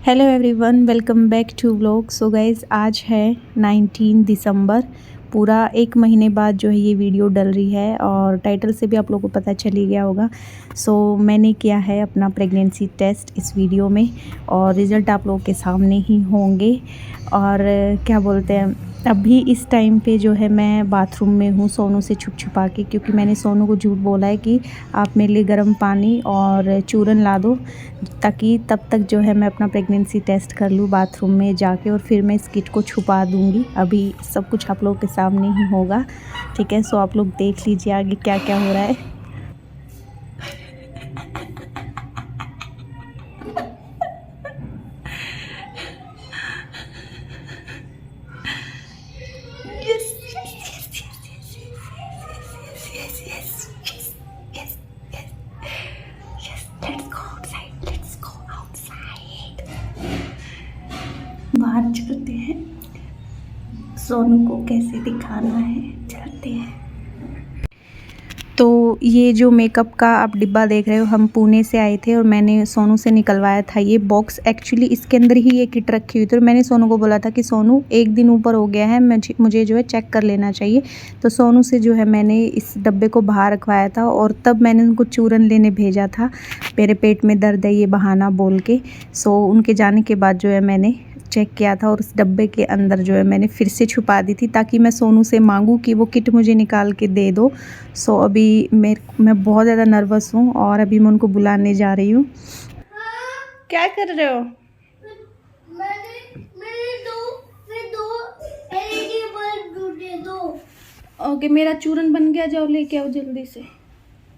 Hello everyone, welcome back to vlog. So guys, आज है 19 दिसंबर। पूरा एक महीने बाद जो है ये वीडियो डल रही है और टाइटल से भी आप लोगों को पता चल ही गया होगा। सो मैंने किया है अपना प्रेगनेंसी टेस्ट इस वीडियो में और रिज़ल्ट आप लोगों के सामने ही होंगे। और क्या बोलते हैं, अभी इस टाइम पे जो है मैं बाथरूम में हूँ सोनू से छुपा के, क्योंकि मैंने सोनू को झूठ बोला है कि आप मेरे लिए गर्म पानी और चूरन ला दो, ताकि तब तक जो है मैं अपना प्रेगनेंसी टेस्ट कर लूँ बाथरूम में जाके, और फिर मैं इस किट को छुपा दूँगी। अभी सब कुछ आप लोगों के सामने ही होगा, ठीक है। सो आप लोग देख लीजिए आगे क्या क्या हो रहा है। बाहर चलते हैं, सोनू को कैसे दिखाना है, चलते हैं। तो ये जो मेकअप का आप डिब्बा देख रहे हो, हम पुणे से आए थे और मैंने सोनू से निकलवाया था ये बॉक्स। एक्चुअली इसके अंदर ही ये किट रखी हुई थी और मैंने सोनू को बोला था कि सोनू एक दिन ऊपर हो गया है, मुझे जो है चेक कर लेना चाहिए। तो सोनू से जो है मैंने इस डब्बे को बाहर रखवाया था और तब मैंने उनको चूरन लेने भेजा था। मेरे पेट में दर्द है ये बहाना बोल के। सो उनके जाने के बाद जो है मैंने चेक किया था और उस डब्बे के अंदर जो है मैंने फिर से छुपा दी थी, ताकि मैं सोनू से मांगूं कि वो किट मुझे निकाल के दे दो। सो अभी मैं बहुत ज़्यादा नर्वस हूँ और अभी मैं उनको बुलाने जा रही हूँ। क्या कर रहे हो? ओके, मेरा चूरन बन गया, जाओ लेके आओ जल्दी से।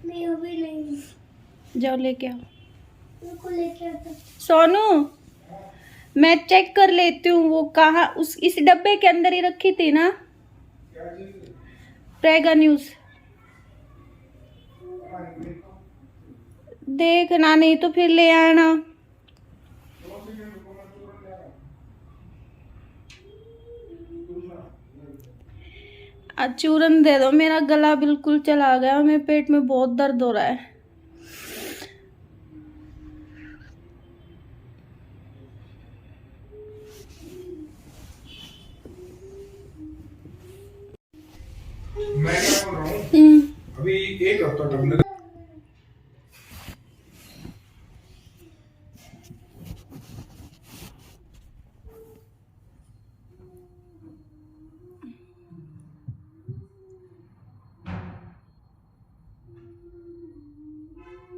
नहीं अभी नहीं। जाओ लेके आओ। लेके आता। सोनू, मैं चेक कर लेती हूँ वो कहाँ, इस डब्बे के अंदर ही रखी थी ना प्रेगा न्यूज़। देखना, नहीं तो फिर ले आना। चूरन दे दो, मेरा गला बिल्कुल चला गया, मेरे पेट में बहुत दर्द हो रहा है। मैं क्या बोल रहा हूँ, अभी एक हफ्ता टपने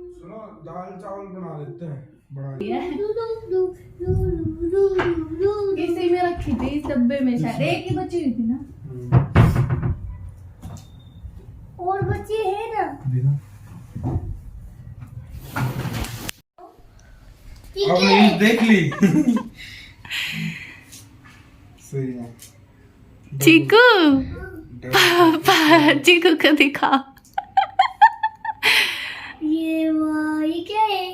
सुनो, दाल चावल बना लेते हैं। इसी में रखी थी, इस डब्बे में शायद एक ही बची हुई थी ना। और बच्चे हैं ना? अब न्यूज़ देख ली। सही है। चीकू, चीकू को दिखाओ। ये क्या है?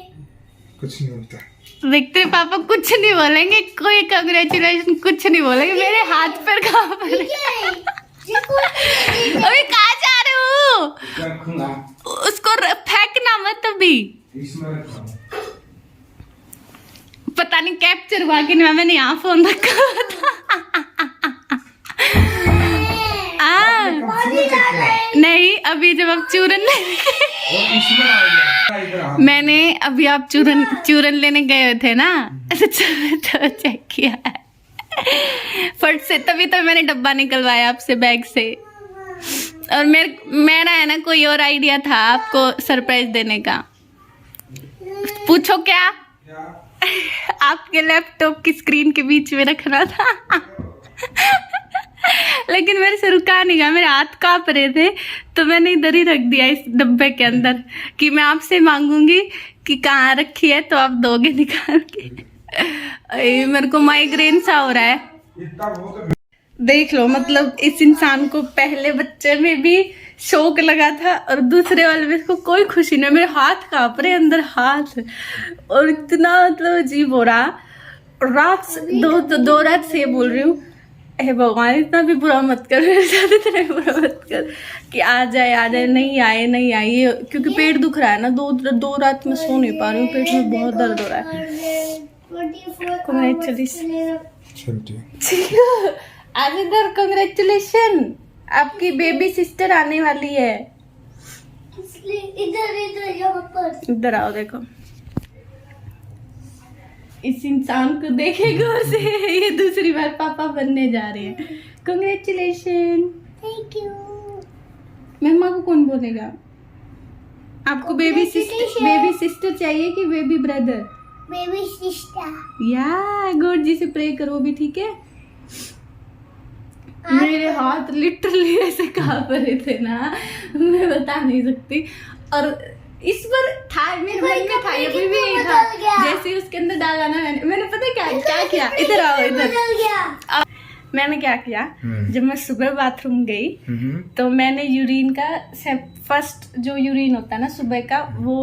कुछ नहीं होता। देखते हैं, पापा कुछ नहीं बोलेंगे, कोई कांग्रेचुलेशन कुछ नहीं बोलेंगे। मेरे हाथ पर कहाँ पर अभी कहाँ जा रहे हो? रखूंगा उसको फेंकना मत अभी। इसमें रखा। पता नहीं कैप्चर हुआ कि नहीं, मैंने यहाँ फोन रखा था। नहीं, अभी जब आप चूरन मैंने अभी आप चूरन लेने गए थे ना, तो चेक किया है फट से, तभी तो मैंने डब्बा निकलवाया आपसे बैग से। और मेरा है ना कोई और आइडिया था आपको सरप्राइज देने का। पूछो क्या? आपके लैपटॉप की स्क्रीन के बीच में रखना था। लेकिन मेरे से रुका नहीं गया, मेरे हाथ कांप रहे थे, तो मैंने इधर ही रख दिया इस डब्बे के अंदर, कि मैं आपसे मांगूंगी कि कहाँ रखी है तो आप दोगे निकाल के। मेरे को माइग्रेन सा हो रहा है। देख लो, मतलब इस इंसान को पहले बच्चे में भी शौक लगा था और दूसरे वाले में इसको कोई खुशी नहीं। मेरे हाथ कांप रहे अंदर हाथ, और इतना मतलब अजीब हो रहा। रात दो रात से बोल रही हूँ, हे भगवान इतना भी बुरा मत कर, मेरे साथ इतना भी बुरा मत कर कि आ जाए। नहीं आए, क्योंकि पेट दुख रहा है ना। दो रात में सो नहीं पा रही हूँ, पेट में बहुत दर्द हो रहा है। 24 Congratulations. 20 आज इधर कांग्रेचुलेशन, आपकी बेबी सिस्टर आने वाली है। इसलिए इधर इधर यहाँ पर इधर आओ, देखो इस इंसान को देखे गौर से, ये दूसरी बार पापा बनने जा रहे हैं। कांग्रेचुलेशन। Thank you. मम्मा को कौन बोलेगा? आपको बेबी सिस्टर चाहिए कि बेबी ब्रदर? Baby sister. या गॉड जी से प्रे करो भी, ठीक है। मेरे हाथ लिटरली ऐसे कांप रहे थे ना, मैं बता नहीं सकती। और इस बार था मेरे मन में था, ये भी यही था। जैसे ही उसके अंदर डाला ना मैंने पता क्या किया, इधर आओ इधर। मैंने क्या किया, जब मैं सुबह बाथरूम गई तो मैंने यूरिन का फर्स्ट जो यूरिन होता है ना सुबह का, वो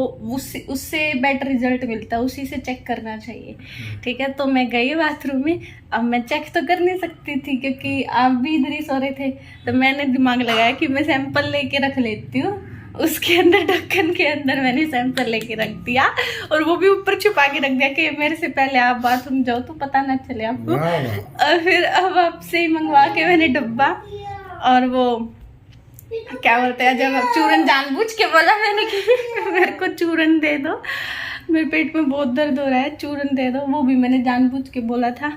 उससे बेटर रिजल्ट मिलता है, उसी से चेक करना चाहिए, ठीक है। तो मैं गई बाथरूम में, अब मैं चेक तो कर नहीं सकती थी क्योंकि आप भी इधर ही सो रहे थे। तो मैंने दिमाग लगाया कि मैं सैंपल लेके रख लेती हूँ, उसके अंदर ढक्कन के अंदर मैंने सैंपल लेके रख दिया, और वो भी ऊपर छुपा के रख दिया कि मेरे से पहले आप बाथरूम जाओ तो पता ना चले आपको। और फिर अब आपसे ही मंगवा के मैंने डब्बा, और वो क्या बोलते हैं, जब अब चूरन जानबूझ के बोला मैंने कि मेरे को चूरन दे दो, मेरे पेट में बहुत दर्द हो रहा है, चूरन दे दो, वो भी मैंने जानबूझ के बोला था,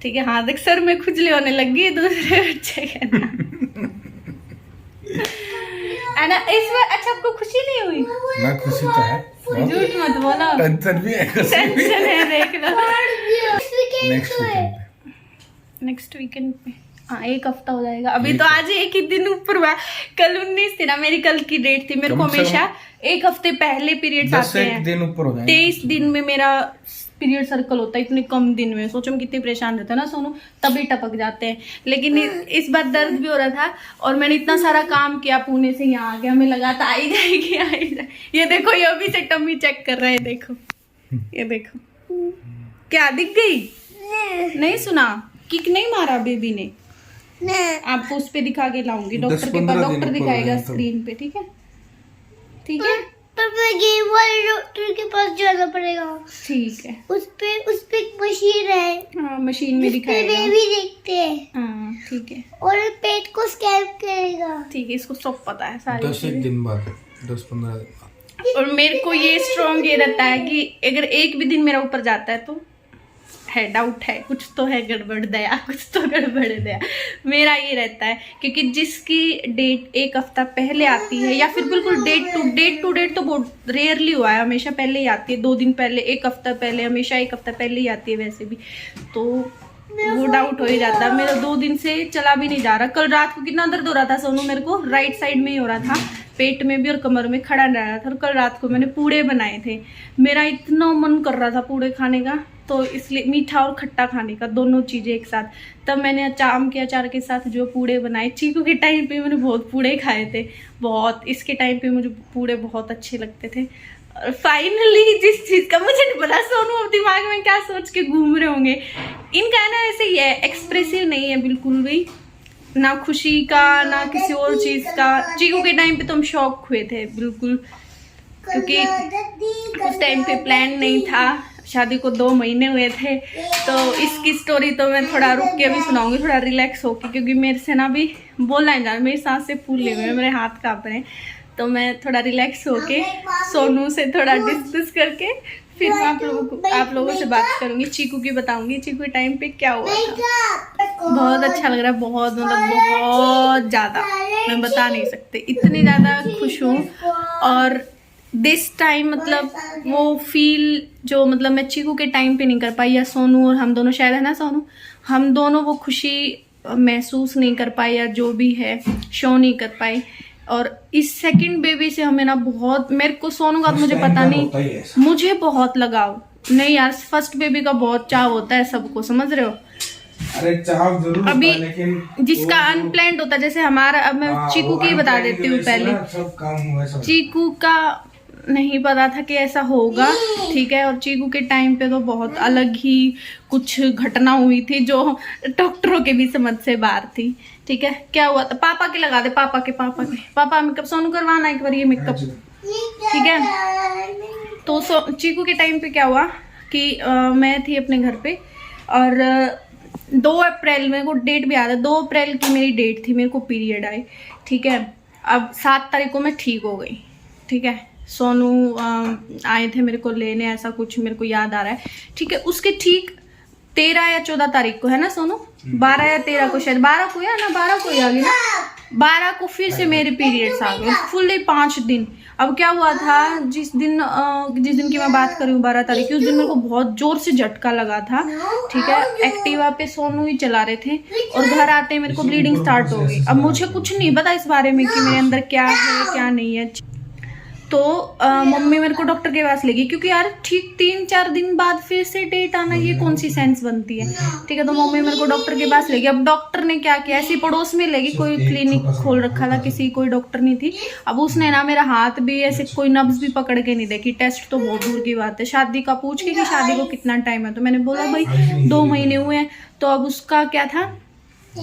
ठीक है। हाँ देख, सर में खुजली होने लगी दूसरे बच्चे के ना। ना इस बार अच्छा आपको खुशी नहीं हुई? ना खुशी तो है, झूठ मत बोलो, टेंशन भी है, टेंशन है, देख लो। नेक्स्ट वीकेंड पे हाँ, एक हफ्ता हो जाएगा। अभी तो आज एक ही दिन ऊपर हुआ, कल 19 थी ना मेरी, कल की डेट थी। मेरे को हमेशा एक हफ्ते पहले पीरियड्स आते हैं, 10 दिन ऊपर हो जाएगा। 23 दिन में मेरा पीरियड सर्कल होता है, इतने कम दिन में। सोचो हम कितने परेशान रहते हैं ना सोनू, तभी टपक जाते हैं। लेकिन इस बार दर्द भी हो रहा था, और मैंने इतना सारा काम किया, पुणे से यहाँ आ गया, हमें लगा था आई जाएगी। ये देखो, ये अभी से टम्मी चेक कर रहा है, देखो ये देखो, क्या दिख गई? नहीं सुना, किक नहीं मारा बेबी ने। आपको उस पे दिखा के लाऊंगी, डॉक्टर के पास, डॉक्टर दिखाएगा स्क्रीन पे, ठीक है ठीक है। पर ये वाले डॉक्टर के पास जाना पड़ेगा, ठीक है। उस पे एक मशीन है, हाँ मशीन में दिखाएगा, बेबी देखते हैं, हाँ ठीक है। और पेट को स्कैन करेगा, ठीक है, इसको सब पता है सारी 10 दिन बाद, 10-15 दिन बाद। और मेरे को ये स्ट्रॉन्ग ये रहता है कि अगर एक भी दिन मेरा ऊपर जाता है तो है, डाउट है, कुछ तो है गड़बड़ दया, कुछ तो गड़बड़ दया, मेरा ये रहता है। क्योंकि जिसकी डेट एक हफ्ता पहले आती है, या फिर बिल्कुल डेट टू डेट तो बहुत रेयरली हुआ है, हमेशा पहले ही आती है, 2 दिन पहले, एक हफ्ता पहले, हमेशा एक हफ्ता पहले ही आती है वैसे भी, तो वो डाउट हो ही जाता है। मेरा 2 दिन से चला भी नहीं जा रहा। कल रात को कितना दर्द हो रहा था सोनू, मेरे को राइट साइड में ही हो रहा था, पेट में भी और कमर में, खड़ा नहीं रहा था। और कल रात को मैंने पूड़े बनाए थे, मेरा इतना मन कर रहा था पूड़े खाने का, तो इसलिए मीठा और खट्टा खाने का, दोनों चीज़ें एक साथ। तब मैंने आम के अचार के साथ जो पूड़े बनाए। चीकू के टाइम पे मैंने बहुत पूड़े खाए थे, बहुत। इसके टाइम पे मुझे पूड़े बहुत अच्छे लगते थे। और फाइनली जिस चीज़ का मुझे नहीं पता सोनू अब दिमाग में क्या सोच के घूम रहे होंगे, इनका ना ऐसे ही है, एक्सप्रेसिव नहीं है बिल्कुल भी, ना खुशी का ना किसी और चीज़ का। चीकू के टाइम पे तो हम शॉक हुए थे बिल्कुल, क्योंकि उस टाइम पे प्लान नहीं था, शादी को 2 महीने हुए थे। तो इसकी स्टोरी तो मैं थोड़ा रुक के भी सुनाऊंगी, थोड़ा रिलैक्स होके, क्योंकि मेरे से ना भी बोलना है, मेरी सांसें फूले हुए हैं, मेरे हाथ कांप रहे हैं। तो मैं थोड़ा रिलैक्स होके सोनू से थोड़ा डिस्कस करके फिर मैं आप लोगों से बात करूंगी, चीकू की बताऊंगी, चीकू के टाइम पे क्या हुआ था। बहुत अच्छा लग रहा है, बहुत, मतलब बहुत ज़्यादा, मैं बता नहीं सकती, इतनी ज़्यादा खुश हूँ। और दिस टाइम मतलब वो फील जो मतलब मैं चीकू के टाइम पे नहीं कर पाई, या सोनू और हम दोनों, शायद है ना सोनू, हम दोनों वो खुशी महसूस नहीं कर पाई, या जो भी है शो नहीं कर पाई। और इस सेकंड बेबी से हमें ना बहुत, मेरे को सोनू का तो मुझे पता नहीं, मुझे बहुत लगाव नहीं यार, फर्स्ट बेबी का बहुत चाव होता है सबको, समझ रहे हो। अरे चाव जरूर अभी होता है, लेकिन जिसका अनप्लान्ड होता है, जैसे हमारा, अब मैं चीकू की बता देती हूँ पहले। सब काम हुआ, सब चीकू का नहीं पता था कि ऐसा होगा, ठीक है। और चीकू के टाइम पे तो बहुत अलग ही कुछ घटना हुई थी जो डॉक्टरों के भी समझ से बाहर थी, ठीक है। क्या हुआ था, पापा के लगा दे, पापा मेकअप सोनू करवाना एक बार ये मेकअप, ठीक है। तो चीकू के टाइम पे क्या हुआ कि मैं थी अपने घर पे और 2 अप्रैल मेरे को डेट भी याद है, 2 अप्रैल की मेरी डेट थी, मेरे को पीरियड आए, ठीक है। अब 7 तारीख को मैं ठीक हो गई, ठीक है। सोनू आए थे मेरे को लेने, ऐसा कुछ मेरे को याद आ रहा है, ठीक है। उसके ठीक 13 या 14 तारीख को है ना सोनू, 12 या 13 को शायद, 12 को या ना 12 को ही आ गई ना, 12 को फिर से मेरे पीरियड्स आ गए, फुल्ली 5 दिन। अब क्या हुआ था, जिस दिन की मैं बात कर रही हूँ 12 तारीख की, उस दिन मेरे को बहुत जोर से झटका लगा था, ठीक है। एक्टिवा पे सोनू ही चला रहे थे और घर आते मेरे को ब्लीडिंग स्टार्ट हो गई। अब मुझे कुछ नहीं पता इस बारे में कि मेरे अंदर क्या है क्या नहीं है, तो मम्मी मेरे को डॉक्टर के पास ले गई, क्योंकि यार ठीक 3-4 दिन बाद फिर से डेट आना, ये कौन सी सेंस बनती है, ठीक है। तो मम्मी मेरे को डॉक्टर के पास ले गई। अब डॉक्टर ने क्या किया, ऐसी पड़ोस में ले गई, कोई क्लिनिक खोल रखा था, किसी कोई डॉक्टर नहीं थी। अब उसने ना मेरा हाथ भी ऐसे कोई नब्ज भी पकड़ के नहीं देखी, टेस्ट तो बहुत दूर की बात है। शादी का पूछ के कि शादी को कितना टाइम है, तो मैंने बोला भाई 2 महीने हुए हैं। तो अब उसका क्या था,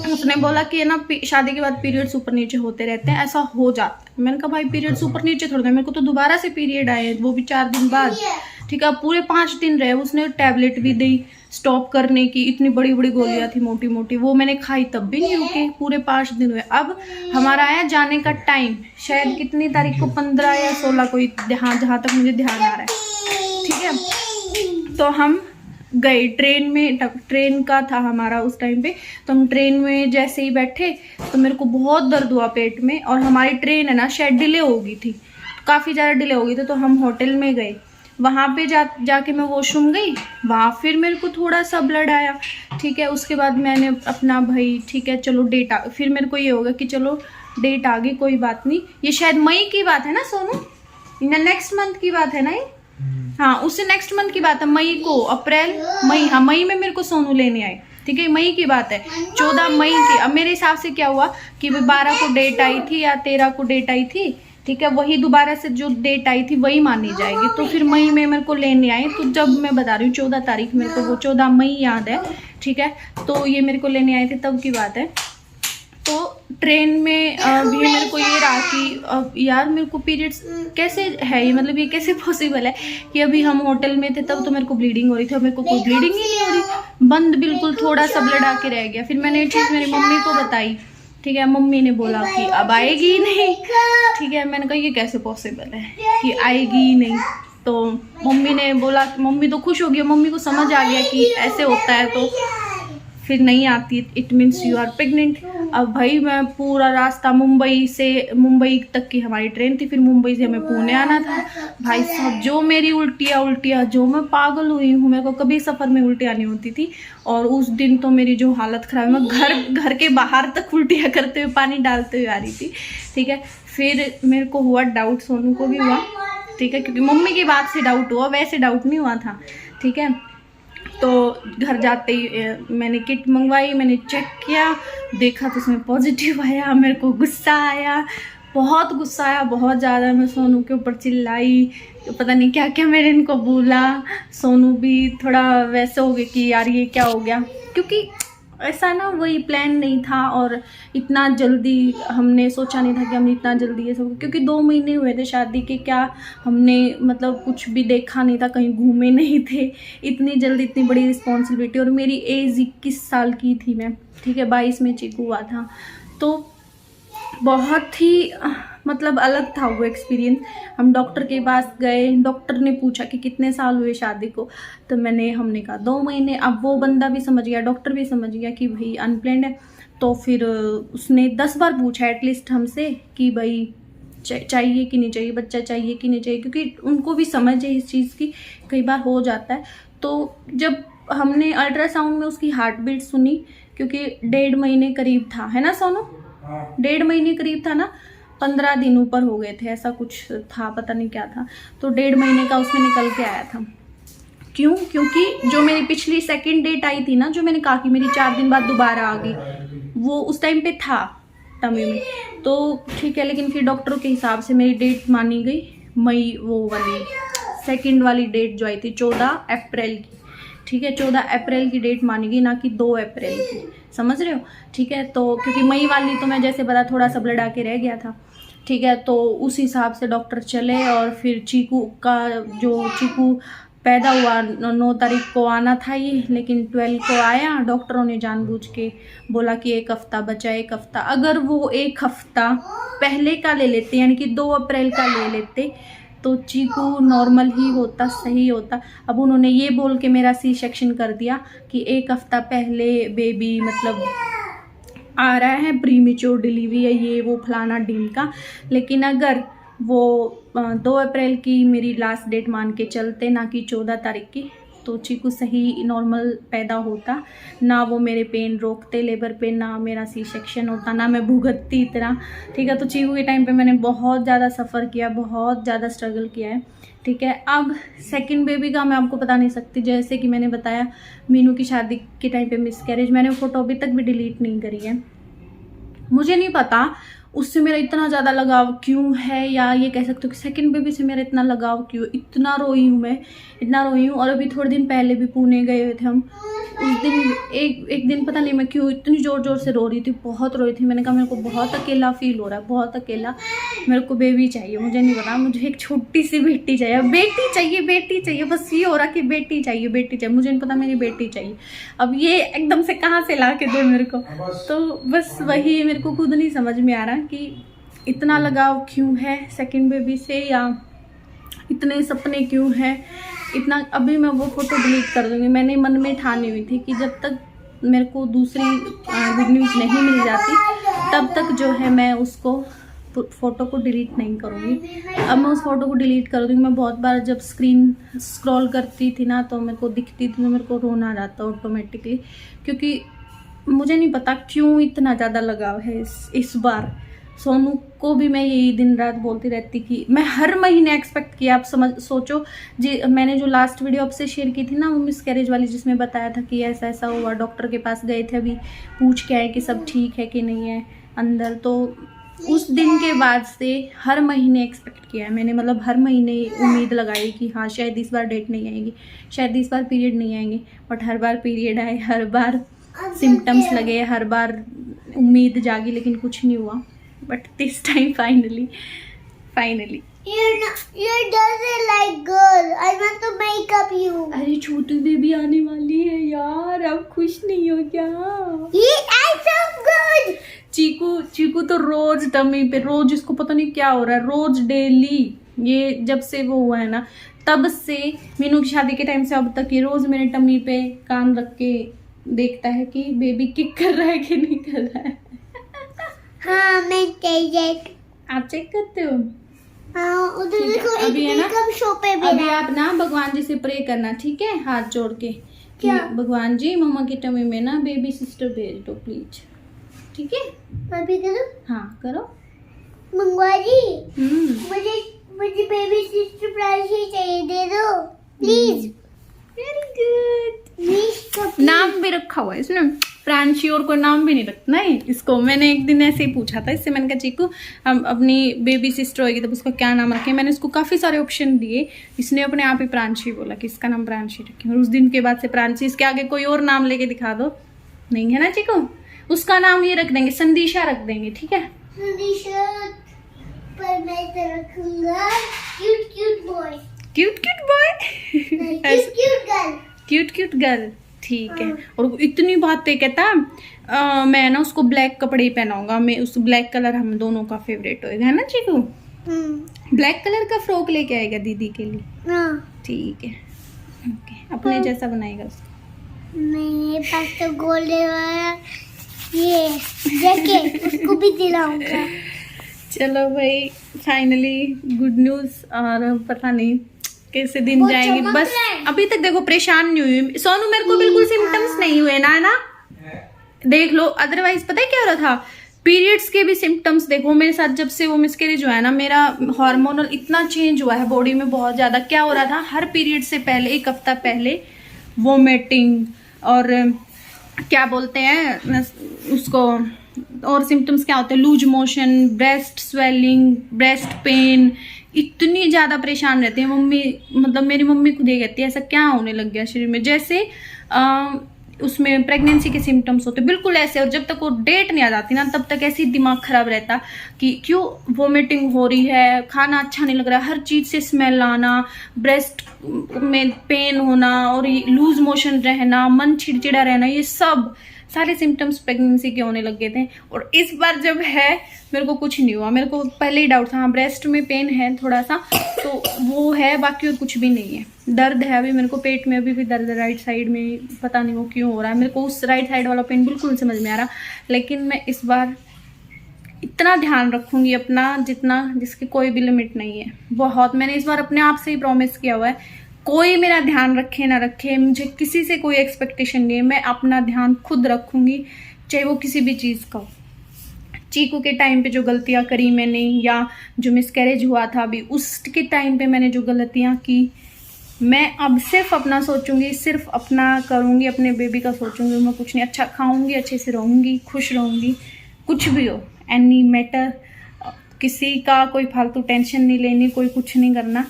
उसने बोला कि ना शादी के बाद पीरियड्स ऊपर नीचे होते रहते हैं, ऐसा हो जाता है। मैंने कहा भाई पीरियड्स ऊपर नीचे थोड़ा, मेरे को तो दोबारा से पीरियड आए, वो भी 4 दिन बाद, ठीक है। पूरे 5 दिन रहे। उसने टैबलेट भी दी स्टॉप करने की, इतनी बड़ी बड़ी गोलियां थी मोटी मोटी, वो मैंने खाई तब भी नहीं रुके, पूरे 5 दिन हुए। अब हमारा आया जाने का टाइम, शायद कितनी तारीख को, 15 या 16 को, हाँ जहाँ तक मुझे ध्यान आ रहा है, ठीक है। तो हम गए ट्रेन में, ट्रेन का था हमारा उस टाइम पे। तो हम ट्रेन में जैसे ही बैठे तो मेरे को बहुत दर्द हुआ पेट में, और हमारी ट्रेन है ना शायद डिले हो गई थी, काफ़ी ज़्यादा डिले हो गई थी। तो हम होटल में गए, वहाँ पे जाके मैं वॉशरूम गई, वहाँ फिर मेरे को थोड़ा सा ब्लड आया, ठीक है। उसके बाद मैंने अपना भाई ठीक है चलो डेट आ, फिर मेरे को ये होगा कि चलो डेट आ गई, कोई बात नहीं। ये शायद मई की बात है ना सोनू, नेक्स्ट मंथ की बात है ना ये, हाँ उससे नेक्स्ट मंथ की बात है, मई को, अप्रैल मई, हाँ मई में मेरे को सोनू लेने आए, ठीक है। मई की बात है, 14 मई की। अब मेरे हिसाब से क्या हुआ कि 12 को डेट आई थी या 13 को डेट आई थी, ठीक है। वही दोबारा से जो डेट आई थी वही मानी जाएगी। तो फिर मई में मेरे को लेने आए। तो जब मैं बता रही हूँ 14 तारीख, मेरे को वो 14 मई याद है, ठीक है। तो ये मेरे को लेने आए थे, तब की बात है। तो ट्रेन में भी मेरे को ये रहा कि यार मेरे को पीरियड्स कैसे है, ये मतलब ये कैसे पॉसिबल है कि अभी हम होटल में थे तब तो मेरे को ब्लीडिंग हो रही थी, अब मेरे को कोई ब्लीडिंग ही नहीं हो रही, बंद बिल्कुल, थोड़ा सा ब्लड आके रह गया। फिर मैंने ये चीज़ मेरी मम्मी को बताई, ठीक है। मम्मी ने बोला कि अब आएगी ही नहीं, ठीक है। मैंने कहा ये कैसे पॉसिबल है कि आएगी ही नहीं। तो मम्मी ने बोला, मम्मी तो खुश हो गई, मम्मी को समझ आ गया कि ऐसे होता है, तो फिर नहीं आती it means you are pregnant. अब भाई मैं पूरा रास्ता, मुंबई तक की हमारी ट्रेन थी, फिर मुंबई से हमें पुणे आना था। भाई साहब जो मेरी उल्टियाँ, जो मैं पागल हुई हूँ, मेरे को कभी सफ़र में उल्टियाँ नहीं होती थी। और उस दिन तो मेरी जो हालत ख़राब, मैं घर के बाहर तक उल्टियाँ करते हुए, पानी डालते हुए आ रही थी, ठीक है। फिर मेरे को हुआ डाउट, सोनू को भी हुआ, ठीक है, क्योंकि मम्मी की बात से डाउट हुआ, वैसे डाउट नहीं हुआ था, ठीक है। तो घर जाते ही मैंने किट मंगवाई, मैंने चेक किया, देखा तो उसमें पॉजिटिव आया। मेरे को गुस्सा आया, बहुत गुस्सा आया, बहुत ज़्यादा। मैं सोनू के ऊपर चिल्लाई, पता नहीं क्या क्या मैंने इनको बोला। सोनू भी थोड़ा वैसे हो गया कि यार ये क्या हो गया, क्योंकि ऐसा ना वही प्लान नहीं था, और इतना जल्दी हमने सोचा नहीं था कि हम इतना जल्दी ये सब, क्योंकि 2 महीने हुए थे शादी के, क्या हमने मतलब कुछ भी देखा नहीं था, कहीं घूमे नहीं थे, इतनी जल्दी इतनी बड़ी रिस्पॉन्सिबिलिटी। और मेरी एज 21 साल की थी मैं, ठीक है, 22 में चीकू हुआ था। तो बहुत ही मतलब अलग था वो एक्सपीरियंस। हम डॉक्टर के पास गए, डॉक्टर ने पूछा कि कितने साल हुए शादी को, तो हमने कहा 2 महीने। अब वो बंदा भी समझ गया, डॉक्टर भी समझ गया कि भाई अनप्लान्ड है। तो फिर उसने 10 बार पूछा एटलीस्ट हमसे कि भाई चाहिए कि नहीं चाहिए, बच्चा चाहिए कि नहीं चाहिए, क्योंकि उनको भी समझ है इस चीज़ की, कई बार हो जाता है। तो जब हमने अल्ट्रासाउंड में उसकी हार्ट बीट सुनी, क्योंकि 1.5 महीने करीब था, है ना सोनू, 1.5 महीने करीब था ना, 15 दिन ऊपर हो गए थे, ऐसा कुछ था, पता नहीं क्या था। तो 1.5 महीने का उसमें निकल के आया था। क्यों? क्योंकि जो मेरी पिछली सेकंड डेट आई थी ना, जो मैंने कहा कि मेरी 4 दिन बाद दोबारा आ गई, वो उस टाइम पे था टमी में, तो ठीक है। लेकिन फिर डॉक्टरों के हिसाब से मेरी डेट मानी गई मई, वो वाली सेकंड वाली डेट जो आई थी 14 अप्रैल की, ठीक है, 14 अप्रैल की डेट मानी गई, ना कि 2 अप्रैल की, समझ रहे हो, ठीक है। तो क्योंकि मई वाली तो मैं जैसे बता थोड़ा सा ब्लड आके रह गया था, ठीक है। तो उस हिसाब से डॉक्टर चले, और फिर चीकू पैदा हुआ 9 तारीख को आना था ये, लेकिन 12 को आया। डॉक्टरों ने जानबूझ के बोला कि 1 हफ्ता बचा, 1 हफ्ता। अगर वो 1 हफ्ता पहले का ले लेते, यानी कि 2 अप्रैल का ले लेते, तो चीकू नॉर्मल ही होता, सही होता। अब उन्होंने ये बोल के मेरा सी सेक्शन कर दिया कि 1 हफ्ता पहले बेबी मतलब आ रहा है, प्रीमेच्योर डिलीवरी है, ये वो फलाना डील का। लेकिन अगर वो 2 अप्रैल की मेरी लास्ट डेट मान के चलते, ना कि 14 तारीख की, तो चीकू सही नॉर्मल पैदा होता। ना वो मेरे पेन रोकते लेबर पे, ना मेरा सी सेक्शन होता, ना मैं भुगतती इतना। ठीक है, तो चीकू के टाइम पे मैंने बहुत ज़्यादा सफ़र किया, बहुत ज़्यादा स्ट्रगल किया है। ठीक है, अब सेकंड बेबी का मैं आपको बता नहीं सकती। जैसे कि मैंने बताया, मीनू की शादी के टाइम पे मिसकैरेज, मैंने फ़ोटो अभी तक भी डिलीट नहीं करी है। मुझे नहीं पता उससे मेरा इतना ज़्यादा लगाव क्यों है, या ये कह सकते हो कि सेकंड बेबी से मेरा इतना लगाव क्यों। इतना रोई हूँ मैं, इतना रोई हूँ। और अभी थोड़े दिन पहले भी पुणे गए हुए थे हम। उस दिन एक दिन पता नहीं मैं क्यों इतनी ज़ोर ज़ोर से रो रही थी, बहुत रोई थी। मैंने कहा मेरे को बहुत अकेला फील हो रहा है, बहुत अकेला, मेरे को बेबी चाहिए। मुझे नहीं पता, मुझे एक छोटी सी बेटी चाहिए, बेटी चाहिए, बेटी चाहिए। बस ये हो रहा कि बेटी चाहिए, बेटी चाहिए। मुझे नहीं पता, मेरी बेटी चाहिए। अब ये एकदम से कहाँ से ला के दो मेरे को, तो बस वही मेरे को खुद नहीं समझ में आ रहा कि इतना लगाव क्यों है सेकंड बेबी से, या इतने सपने क्यों हैं इतना। अभी मैं वो फ़ोटो डिलीट कर दूँगी। मैंने मन में ठानी हुई थी कि जब तक मेरे को दूसरी गुड न्यूज़ नहीं मिल जाती, तब तक जो है मैं उसको फ़ोटो को डिलीट नहीं करूँगी। अब मैं उस फ़ोटो को डिलीट कर दूँगी। मैं बहुत बार जब स्क्रीन स्क्रॉल करती थी ना, तो मेरे को दिखती थी, तो मेरे को रोना आ जाता ऑटोमेटिकली, क्योंकि मुझे नहीं पता क्यों इतना ज़्यादा लगाव है इस बार। सोनू को भी मैं यही दिन रात बोलती रहती कि मैं हर महीने एक्सपेक्ट किया। आप सोचो जी, मैंने जो लास्ट वीडियो आपसे शेयर की थी ना, वो मिसकैरेज वाली, जिसमें बताया था कि ऐसा ऐसा हुआ, डॉक्टर के पास गए थे, अभी पूछ के आए कि सब ठीक है कि नहीं है अंदर। तो उस दिन के बाद से हर महीने एक्सपेक्ट किया है मैंने, मतलब हर महीने उम्मीद लगाई कि हाँ शायद इस बार डेट नहीं आएगी, शायद इस बार पीरियड नहीं आएंगे। बट हर बार पीरियड आए, हर बार सिम्टम्स लगे, हर बार उम्मीद जागी, लेकिन कुछ नहीं हुआ। But this time finally You doesn't like girl. I want to make up you. अरे छोटी बेबी आने वाली है यार, अब खुश नहीं हो क्या? I'm so good. चीकू तो रोज टमी पे, रोज इसको पता नहीं क्या हो रहा है, रोज डेली। ये जब से वो हुआ है ना, तब से मीनू की शादी के टाइम से अब तक ये रोज मेरे टमी पे कान रख के देखता है कि बेबी किक कर रहा है कि नहीं कर रहा है। हाँ, मैं चेक। आप चेक करते हो? हाँ, उधर देखो, अभी है ना, शो पे भी अभी आप ना भगवान जी से प्रे करना, ठीक है, हाथ जोड़ के कि क्या? भगवान जी मम्मा की टमी में ना बेबी सिस्टर भेज दो प्लीज, ठीक है? अभी करो। हाँ करो। मंगवा जी, हम्म, मुझे बेबी सिस्टर प्राइस ही चाहिए, दे दो प्लीज। Very good. प्लीज। नाम भी रखा हुआ है इसने, फ्रांची, और कोई नाम भी नहीं रखना है इसको। मैंने एक दिन ऐसे ही पूछा था इससे, मैंने कहा चीकू हम अपनी बेबी सिस्टर होगी तब उसका क्या नाम रखें। मैंने उसको काफ़ी सारे ऑप्शन दिए, इसने अपने आप ही प्रांशी बोला कि इसका नाम प्रांशी रखें। और उस दिन के बाद से प्रांशी, इसके आगे कोई और नाम लेके दिखा दो, नहीं है ना चीकू, उसका नाम ये रख देंगे, संदीशा रख देंगे, ठीक है? संदीशा, पर मैं तो रखूंगा cute boy. Cute boy, cute girl, ठीक है। और इतनी बातें कहता, मैं ना उसको ब्लैक कपड़े ही पहनाऊंगा, मैं उस ब्लैक कलर हम दोनों का फेवरेट होएगा, है ना चीकू? ब्लैक कलर का फ्रॉक लेके आएगा दीदी के लिए, ठीक है, ओके, अपने जैसा बनाएगा उसको। मेरे पास तो गोल्डन वाला ये जैकेट, उसको भी दिलाऊंगा। चलो भाई, फाइनली गुड न्यूज़। और पता नहीं कैसे दिन जाएंगे, बस अभी तक देखो परेशान नहीं हुई सोनू, मेरे को बिल्कुल सिम्टम्स नहीं हुए ना, है ना, देख लो। अदरवाइज पता है क्या हो रहा था, पीरियड्स के भी सिम्टम्स देखो मेरे साथ। जब से वो मिसकैरेज हुआ है ना, मेरा हार्मोनल इतना चेंज हुआ है बॉडी में, बहुत ज़्यादा। क्या हो रहा था, हर पीरियड से पहले 1 हफ्ता पहले वोमिटिंग, और क्या बोलते हैं उसको, और सिम्टम्स क्या होते हैं, loose motion, breast swelling, breast pain, इतनी ज़्यादा परेशान रहती है मम्मी। मतलब मेरी मम्मी खुद ये कहती है ऐसा क्या होने लग गया शरीर में, जैसे उसमें प्रेगनेंसी के सिम्टम्स होते बिल्कुल ऐसे, और जब तक वो डेट नहीं आ जाती ना तब तक ऐसे ही दिमाग खराब रहता कि क्यों वोमिटिंग हो रही है, खाना अच्छा नहीं लग रहा, हर चीज़ से स्मेल आना, ब्रेस्ट में पेन होना और लूज मोशन रहना, मन चिड़चिड़ा रहना, ये सब सारे सिम्टम्स प्रेगनेंसी के होने लग गए थे। और इस बार जब है मेरे को कुछ नहीं हुआ, मेरे को पहले ही डाउट था, हाँ ब्रेस्ट में पेन है थोड़ा सा तो वो है, बाकी और कुछ भी नहीं है। दर्द है अभी मेरे को पेट में, अभी भी दर्द है राइट साइड में, पता नहीं वो क्यों हो रहा है, मेरे को उस राइट साइड वाला पेन बिल्कुल समझ में आ रहा। लेकिन मैं इस बार इतना ध्यान रखूँगी अपना जितना, जिसकी कोई भी लिमिट नहीं है। बहुत मैंने इस बार अपने आप से ही प्रॉमिस किया हुआ है, कोई मेरा ध्यान रखे ना रखे, मुझे किसी से कोई एक्सपेक्टेशन नहीं है, मैं अपना ध्यान खुद रखूँगी, चाहे वो किसी भी चीज़ का हो। चीकू के टाइम पे जो गलतियाँ करी मैंने, या जो मिसकैरेज हुआ था अभी उसके टाइम पे मैंने जो गलतियाँ की, मैं अब सिर्फ अपना सोचूंगी, सिर्फ अपना करूँगी, अपने बेबी का सोचूंगी। मैं कुछ नहीं, अच्छा खाऊंगी, अच्छे से रहूँगी, खुश रहूँगी, कुछ भी हो, एनी मैटर, किसी का कोई फालतू टेंशन नहीं लेनी, कोई कुछ नहीं करना,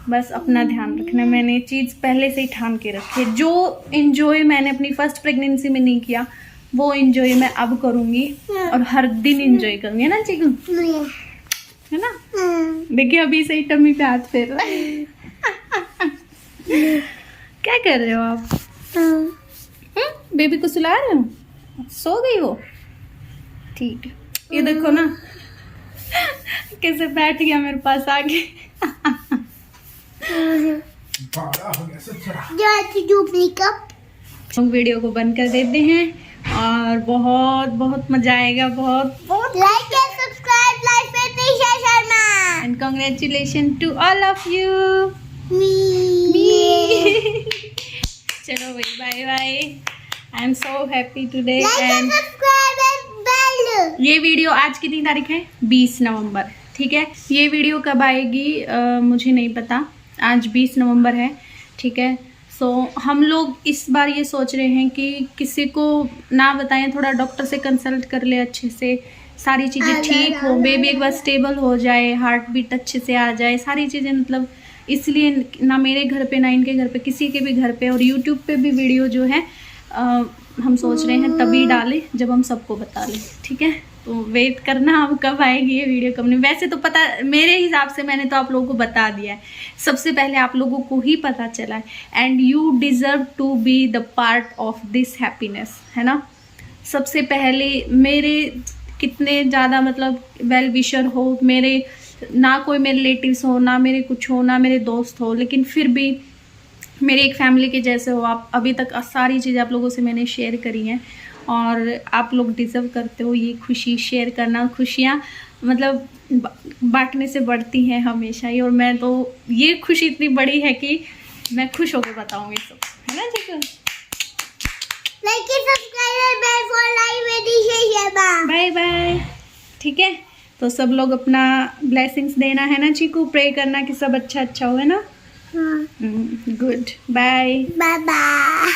बस अपना ध्यान रखना। मैंने ये चीज़ पहले से ही ठान के रखी है। जो इन्जॉय मैंने अपनी फर्स्ट प्रेगनेंसी में नहीं किया वो इन्जॉय मैं अब करूँगी, और हर दिन इन्जॉय करूँगी, है ना चीकू, है ना। देखिए अभी से ही टम्मी पे हाथ फेर रहा है। क्या कर रहे हो आप? बेबी को सुला रहे हो? सो गई वो? ठीक है, ये देखो ना कैसे बैठ गया मेरे पास आके। बड़ा हो गया सच्चा। वीडियो को बंद कर देते हैं और बहुत बहुत मजा आएगा, बहुत बहुत लाइक एंड सब्सक्राइब लाइफ में Nisha Sharma and congratulation to all of you. चलो भाई bye bye, I am so happy today. And ये वीडियो आज कितनी तारीख है? 20 नवंबर, ठीक है। ये वीडियो कब आएगी मुझे नहीं पता, आज 20 नवंबर है, ठीक है। सो हम लोग इस बार ये सोच रहे हैं कि किसी को ना बताएं, थोड़ा डॉक्टर से कंसल्ट कर ले अच्छे से, सारी चीज़ें ठीक हो, बेबी एक बार स्टेबल हो जाए, हार्ट बीट अच्छे से आ जाए, सारी चीज़ें, मतलब इसलिए ना मेरे घर पे ना इनके घर पे, किसी के भी घर पे, और यूट्यूब पे भी वीडियो जो है हम सोच रहे हैं तभी डालें जब हम सबको बता लें, ठीक है। तो वेट करना अब कब आएगी ये वीडियो, कब नहीं। वैसे तो पता, मेरे हिसाब से मैंने तो आप लोगों को बता दिया है, सबसे पहले आप लोगों को ही पता चला है, and you deserve to be the part of this happiness, है ना। सबसे पहले मेरे कितने ज़्यादा मतलब वेल विशर हो, मेरे ना कोई मेरे रिलेटिव्स हो, ना मेरे कुछ हो, ना मेरे दोस्त हो, लेकिन फिर भी मेरे एक फैमिली के जैसे हो आप। अभी तक सारी चीज़ें आप लोगों से मैंने शेयर करी हैं, और आप लोग डिज़र्व करते हो ये खुशी शेयर करना। खुशियाँ मतलब बांटने से बढ़ती हैं हमेशा ही, और मैं तो ये खुशी इतनी बड़ी है कि मैं खुश होकर बताऊँगी सब, है ना चीकू। बाय बाय, ठीक है। तो सब लोग अपना ब्लेसिंग्स देना, है ना चीकू, प्रे करना कि सब अच्छा अच्छा हो, है ना। Good bye bye bye.